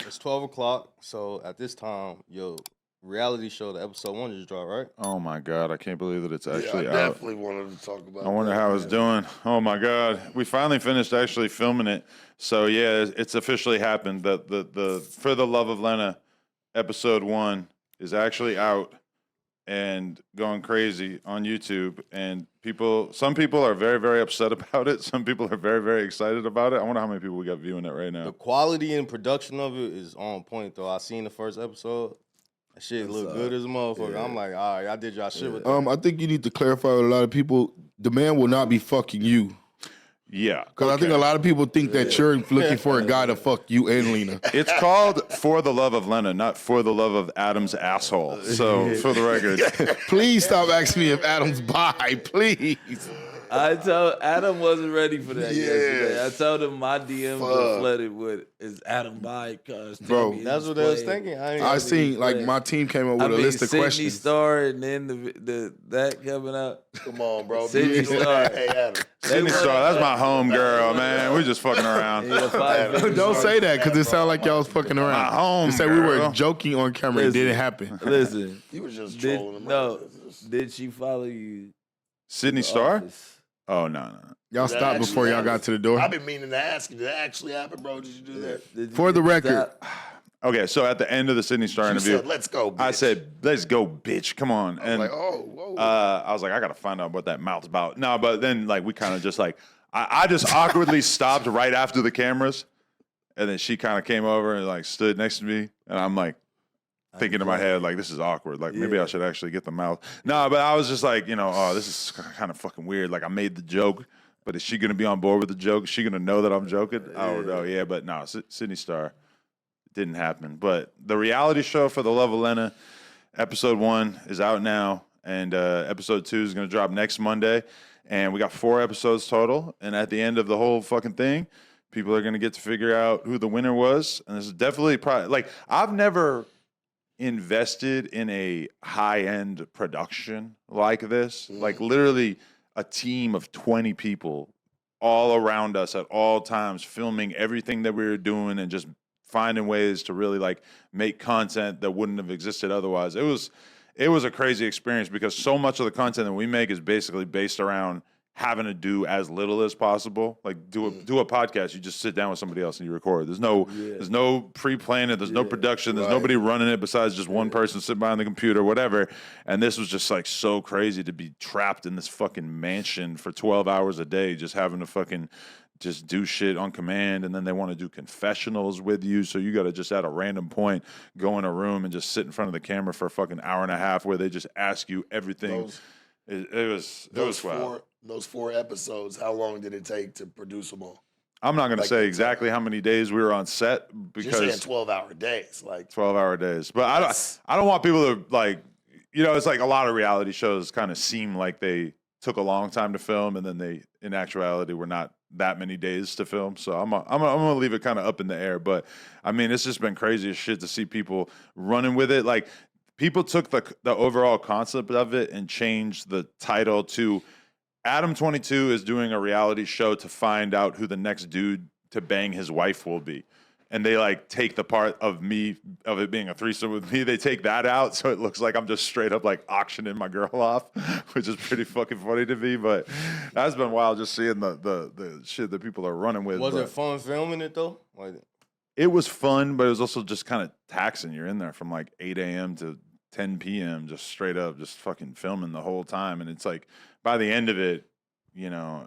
It's 12 o'clock. So at this time, yo, reality show, the episode 1 just dropped, right? Oh my god, I can't believe that it's Yeah, I actually out. definitely wanted to talk about I wonder that, how it's man. doing. Oh my god, we finally finished actually filming it. So yeah, it's officially happened. The For the Love of Lena episode 1 is actually out and going crazy on YouTube. And some people are very, very upset about it. Some people are very, very excited about it. I wonder how many people we got viewing it right The now. quality and production of it is on point, though. I seen the first episode. That shit look good as a motherfucker. yeah. I'm like, all right, I did y'all shit with that. I think you need to clarify with a lot of people. The man will not be fucking you. Yeah, Because I think a lot of people think that you're looking for a guy to fuck you and Lena. it's called For the Love of Lena, not For the Love of Adam's Asshole. So for the record, Please stop asking me if Adam's bi, please. I told Adam wasn't ready for that Yeah. yesterday. I told him my DMs were Fuck. flooded with "Is Adam bi?" Cause Bro, Timmy That's is what they was playing. thinking. I seen, like, my team came up with a list of Sydney questions. Star and then the that coming up. Come on, bro. Sydney Star. Hey, Adam. Sydney Star, that's my home girl, man. We just fucking around. Yeah, 550. Don't say that because it sounded like y'all was fucking around. My home Just say we were girl. joking on camera. It Listen. didn't happen. Listen, You was just did, trolling him. no, did she follow you? Sydney to Star? office? Oh no. Y'all Did that stopped actually before y'all happen? got to the door. I've been meaning to ask you. Did that actually happen, bro? Did you do that? Did you For the record, stop? Okay, so at the end of the Sydney Star You interview, said, let's go, bitch. I said, "Let's go, bitch! Come on!" I was And like, oh, whoa. I was like, "I gotta find out what that mouth's about." No, but then like we kind of just like I just awkwardly stopped right after the cameras, and then she kind of came over and like stood next to me, and I'm like thinking in my head like, "This is awkward. Like maybe I should actually get the mouth." No, but I was just like, oh, this is kind of fucking weird. Like I made the joke. But is she going to be on board with the joke? Is she going to know that I'm joking? I don't know. Yeah, but no, Sydney Star didn't happen. But the reality show For the Love of Lena, episode 1 is out now, and episode 2 is going to drop next Monday. And we got 4 episodes total. And at the end of the whole fucking thing, people are going to get to figure out who the winner was. And this is definitely probably like I've never invested in a high-end production like this. Like literally a team of 20 people all around us at all times filming everything that we were doing and just finding ways to really like make content that wouldn't have existed otherwise. It was a crazy experience because so much of the content that we make is basically based around having to do as little as possible. Like do a podcast, you just sit down with somebody else and you record. There's no pre-planning, there's no production, there's nobody running it besides just one person sitting behind the computer, whatever. And this was just like so crazy to be trapped in this fucking mansion for 12 hours a day, just having to fucking just do shit on command, and then they want to do confessionals with you, so you got to just at a random point go in a room and just sit in front of the camera for a fucking hour and a half where they just ask you everything. It was wild. Those 4 episodes, how long did it take to produce them all? I'm not going to Like say the exactly how many days we were on set You're saying because 12-hour days. Like 12-hour days. But I don't want people to like, it's like a lot of reality shows kind of seem like they took a long time to film, and then they, in actuality, were not that many days to film. So I'm gonna leave it kind of up in the air. But I mean, it's just been crazy as shit to see people running with it. Like people took the overall concept of it and changed the title to Adam 22 is doing a reality show to find out who the next dude to bang his wife will be. And they like take the part of it being a threesome with me. They take that out, so it looks like I'm just straight up like auctioning my girl off, which is pretty fucking funny to me. But that's been wild just seeing the shit that people are running with. Was But it fun filming it, though? Like, it was fun, but it was also just kind of taxing. You're in there from like 8 a.m. to 10 p.m. just straight up, just fucking filming the whole time. And it's like by the end of it,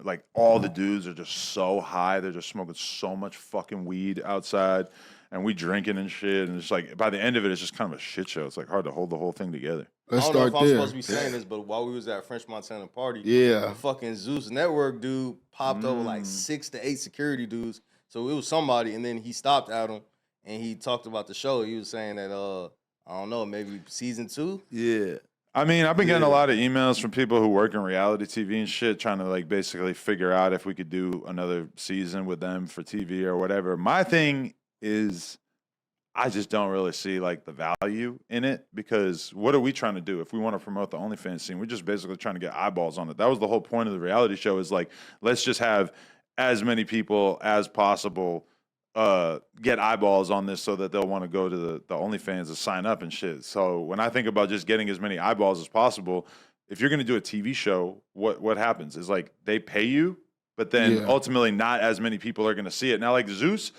like all the dudes are just so high. They're just smoking so much fucking weed outside, and we drinking and shit. And it's like by the end of it, it's just kind of a shit show. It's like hard to hold the whole thing together. Let's I don't know start if I'm there. supposed to be saying this, but while we was at French Montana party, Yeah. the fucking Zeus Network dude popped up with like 6 to 8 security dudes. So it was somebody, and then he stopped Adam and he talked about the show. He was saying that I don't know, maybe season 2. Yeah. I mean, I've been getting a lot of emails from people who work in reality TV and shit, trying to like basically figure out if we could do another season with them for TV or whatever. My thing is, I just don't really see like the value in it, because what are we trying to do if we want to promote the OnlyFans scene? We're just basically trying to get eyeballs on it. That was the whole point of the reality show, is like, let's just have as many people as possible get eyeballs on this so that they'll want to go to the OnlyFans to sign up and shit. So when I think about just getting as many eyeballs as possible, if you're going to do a TV show, what happens is like they pay you, but then ultimately not as many people are going to see it. Now, like Zeus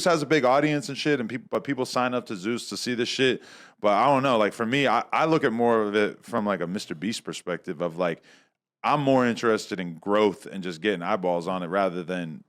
has a big audience and shit, and people sign up to Zeus to see this shit. But I don't know. Like for me, I look at more of it from like a Mr. Beast perspective of like, I'm more interested in growth and just getting eyeballs on it rather than,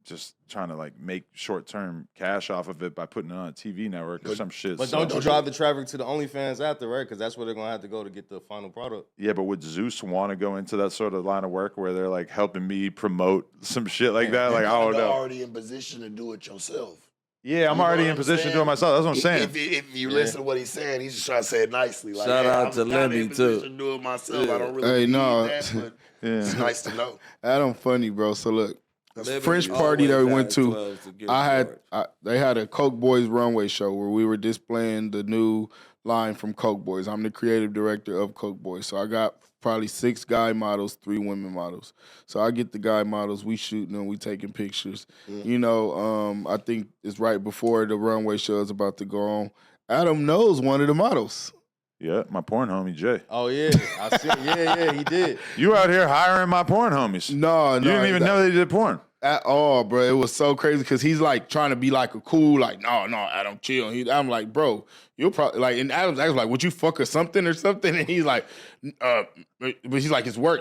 just trying to like make short-term cash off of it by putting it on a TV network or some shit. But don't you drive the traffic to the OnlyFans after, right? Because that's where they're going to have to go to get the final product. Yeah, but would Zeus want to go into that sort of line of work where they're like helping me promote some shit like that? Like, I don't You're know. already in position to do it yourself. Yeah, I'm You know already what in I'm position to saying? do it myself. That's what I'm saying. If you listen to what he's saying, he's just trying to say it nicely. Like, Shout out I'm to kinda Lemmy, in position too. to do it myself. Yeah. I don't really Hey, need no. that, but Yeah. it's nice to know. Adam funny, bro. So look, Lemmy French always party that we had went to, 12s to give they had a Coke Boys runway show where we were displaying the new line from Coke Boys. I'm the creative director of Coke Boys. So I got probably 6 guy models, 3 women models. So I get the guy models, we shooting them, we taking pictures. I think it's right before the runway show is about to go on. Adam knows one of the models. Yeah, my porn homie, Jay. Oh, yeah. I see. Yeah, he did. You out here hiring my porn homies. No, You didn't even know they did porn. At all, bro. It was so crazy because he's like trying to be like a cool, like, no, Adam, chill. I'm like, bro, you'll probably like, and Adam's actually like, would you fuck or something? And he's like, but he's like, it's work.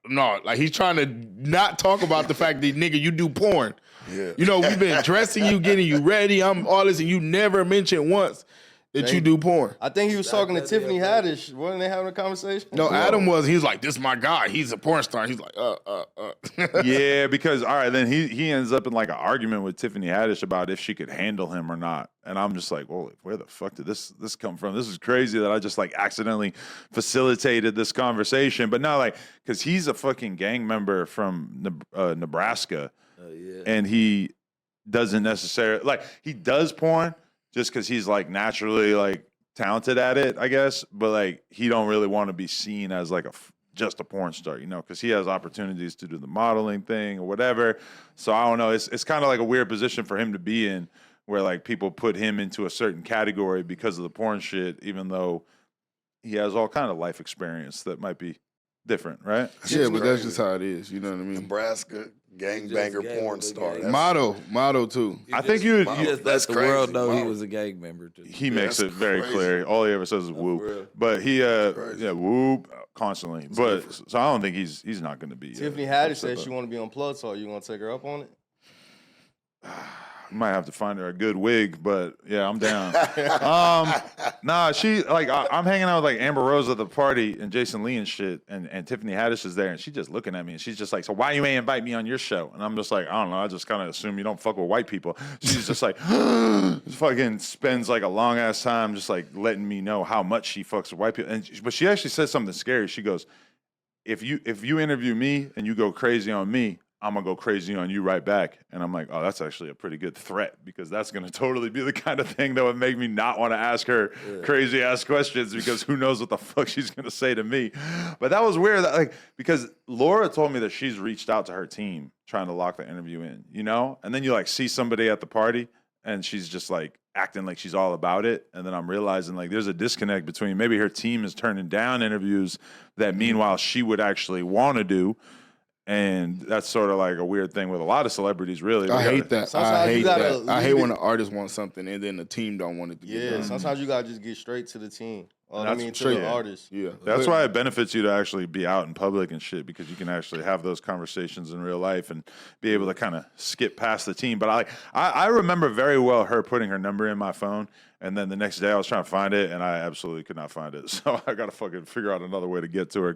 No, like he's trying to not talk about the fact that nigga, you do porn. Yeah. We've been dressing you, getting you ready. I'm all this, and you never mentioned once that you do porn. I think he was talking to Tiffany Haddish. Wasn't they having a conversation? No, Adam was. He was like, "This is my guy. He's a porn star." He's like, Yeah, because all right, then he ends up in like an argument with Tiffany Haddish about if she could handle him or not, and I'm just like, well, where the fuck did this come from? This is crazy that I just like accidentally facilitated this conversation, but not like because he's a fucking gang member from Nebraska, and he doesn't necessarily like he does porn just because he's like naturally like talented at it, I guess, but like he don't really want to be seen as like just a porn star, because he has opportunities to do the modeling thing or whatever. So I don't know. It's kind of like a weird position for him to be in where like people put him into a certain category because of the porn shit, even though he has all kind of life experience that might be different, right? "Yeah, but that's just how it is." You know what I mean? Nebraska gangbanger gang porn with a star. gang. That's- Model too. I think you would. Wow. He just let That's the world crazy. know he Wow. was a gang member too. He makes that's it very crazy. clear. All he ever says is for whoop. real. But he, Crazy. whoop constantly. But so I don't think he's not going to be. Tiffany Haddish upset said about she want to be unplugged, so are you going to take her up on it? You might have to find her a good wig, but yeah, I'm down. Nah, she like I'm hanging out with like Amber Rose at the party and Jason Lee and shit, and Tiffany Haddish is there, and she's just looking at me, and she's just like, "So why you ain't invite me on your show?" And I'm just like, I don't know, I just kind of assume you don't fuck with white people. She's just like, fucking spends like a long ass time just like letting me know how much she fucks with white people, but she actually said something scary. She goes, if you interview me and you go crazy on me, I'm going to go crazy on you right back. And I'm like, oh, that's actually a pretty good threat because that's going to totally be the kind of thing that would make me not want to ask her crazy ass questions because who knows what the fuck she's going to say to me. But that was weird. Because Laura told me that she's reached out to her team trying to lock the interview in, And then you like see somebody at the party and she's just like acting like she's all about it. And then I'm realizing like there's a disconnect between maybe her team is turning down interviews that meanwhile she would actually want to do. And that's sort of like a weird thing with a lot of celebrities, really. I hate that. Sometimes I you hate gotta that. I leave hate it- when an artist wants something and then the team don't want it to get Yeah, done. sometimes you got to just get straight to the team. I That's mean, to straight- the artist. Yeah, That's why it benefits you to actually be out in public and shit because you can actually have those conversations in real life and be able to kind of skip past the team. But I remember very well her putting her number in my phone, and then the next day I was trying to find it, and I absolutely could not find it. So I got to fucking figure out another way to get to her.